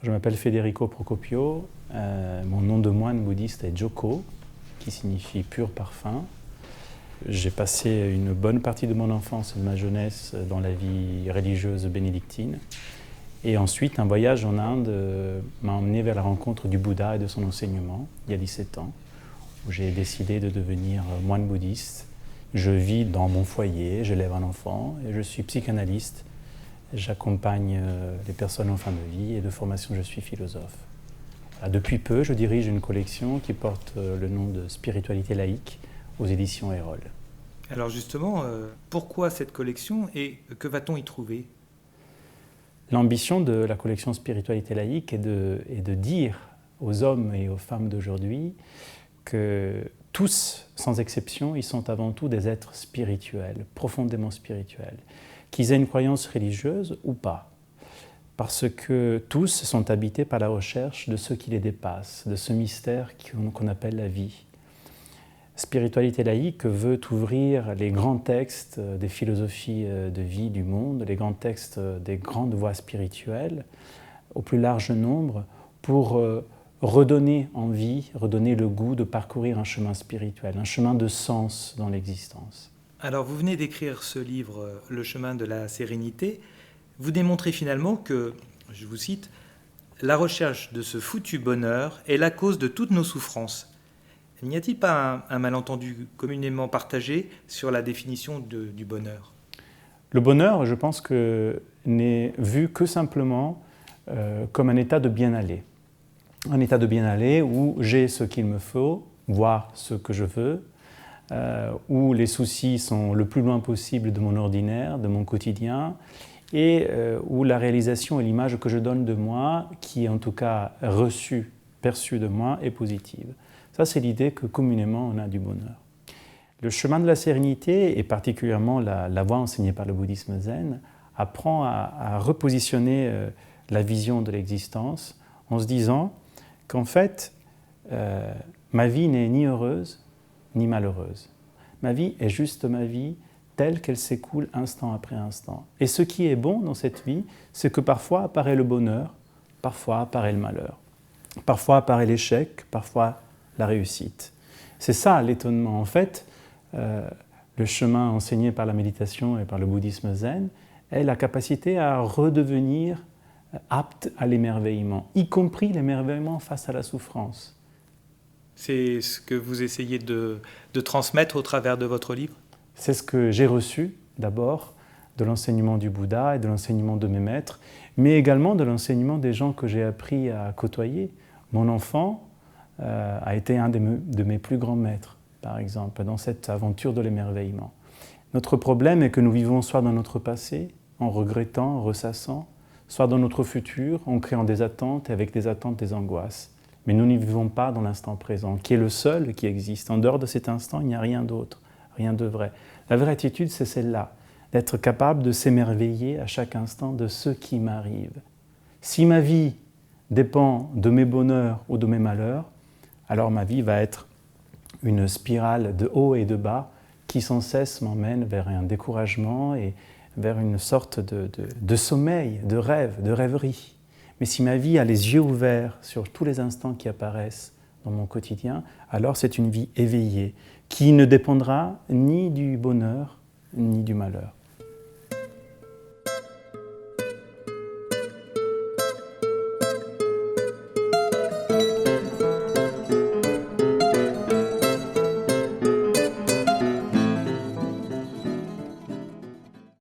Je m'appelle Federico Procopio, mon nom de moine bouddhiste est Joko, qui signifie pur parfum. J'ai passé une bonne partie de mon enfance et de ma jeunesse dans la vie religieuse bénédictine. Et ensuite, un voyage en Inde m'a emmené vers la rencontre du Bouddha et de son enseignement, il y a 17 ans, où j'ai décidé de devenir moine bouddhiste. Je vis dans mon foyer, j'élève un enfant et je suis psychanalyste. J'accompagne les personnes en fin de vie et de formation, je suis philosophe. Depuis peu, je dirige une collection qui porte le nom de Spiritualité laïque aux éditions Erol. Alors justement, pourquoi cette collection et que va-t-on y trouver ? L'ambition de la collection Spiritualité laïque est de dire aux hommes et aux femmes d'aujourd'hui que tous, sans exception, ils sont avant tout des êtres spirituels, profondément spirituels, qu'ils aient une croyance religieuse ou pas. Parce que tous sont habités par la recherche de ce qui les dépasse, de ce mystère qu'on appelle la vie. Spiritualité laïque veut ouvrir les grands textes des philosophies de vie du monde, les grands textes des grandes voies spirituelles, au plus large nombre, pour redonner envie, redonner le goût de parcourir un chemin spirituel, un chemin de sens dans l'existence. Alors vous venez d'écrire ce livre, Le chemin de la sérénité. Vous démontrez finalement que, je vous cite, « La recherche de ce foutu bonheur est la cause de toutes nos souffrances ». N'y a-t-il pas un malentendu communément partagé sur la définition du bonheur ? Le bonheur, je pense que n'est vu que simplement comme un état de bien-aller. Un état de bien-aller où j'ai ce qu'il me faut, voire ce que je veux, où les soucis sont le plus loin possible de mon ordinaire, de mon quotidien, et où la réalisation et l'image que je donne de moi, qui est en tout cas reçue, perçue de moi, est positive. Ça, c'est l'idée que communément on a du bonheur. Le chemin de la sérénité, et particulièrement la voie enseignée par le bouddhisme zen, apprend à repositionner la vision de l'existence en se disant qu'en fait, ma vie n'est ni heureuse ni malheureuse. Ma vie est juste ma vie telle qu'elle s'écoule instant après instant. Et ce qui est bon dans cette vie, c'est que parfois apparaît le bonheur, parfois apparaît le malheur, parfois apparaît l'échec, parfois la réussite. C'est ça l'étonnement. En fait, le chemin enseigné par la méditation et par le bouddhisme zen est la capacité à redevenir apte à l'émerveillement, y compris l'émerveillement face à la souffrance. C'est ce que vous essayez de transmettre au travers de votre livre ? C'est ce que j'ai reçu d'abord de l'enseignement du Bouddha et de l'enseignement de mes maîtres, mais également de l'enseignement des gens que j'ai appris à côtoyer. Mon enfant a été un de mes plus grands maîtres, par exemple, dans cette aventure de l'émerveillement. Notre problème est que nous vivons soit dans notre passé, en regrettant, en ressassant, soit dans notre futur, en créant des attentes et avec des attentes des angoisses. Mais nous n'y vivons pas dans l'instant présent, qui est le seul qui existe. En dehors de cet instant, il n'y a rien d'autre, rien de vrai. La vraie attitude, c'est celle-là, d'être capable de s'émerveiller à chaque instant de ce qui m'arrive. Si ma vie dépend de mes bonheurs ou de mes malheurs, alors ma vie va être une spirale de haut et de bas qui sans cesse m'emmène vers un découragement et vers une sorte de sommeil, de rêve, de rêverie. Mais si ma vie a les yeux ouverts sur tous les instants qui apparaissent dans mon quotidien, alors c'est une vie éveillée qui ne dépendra ni du bonheur ni du malheur.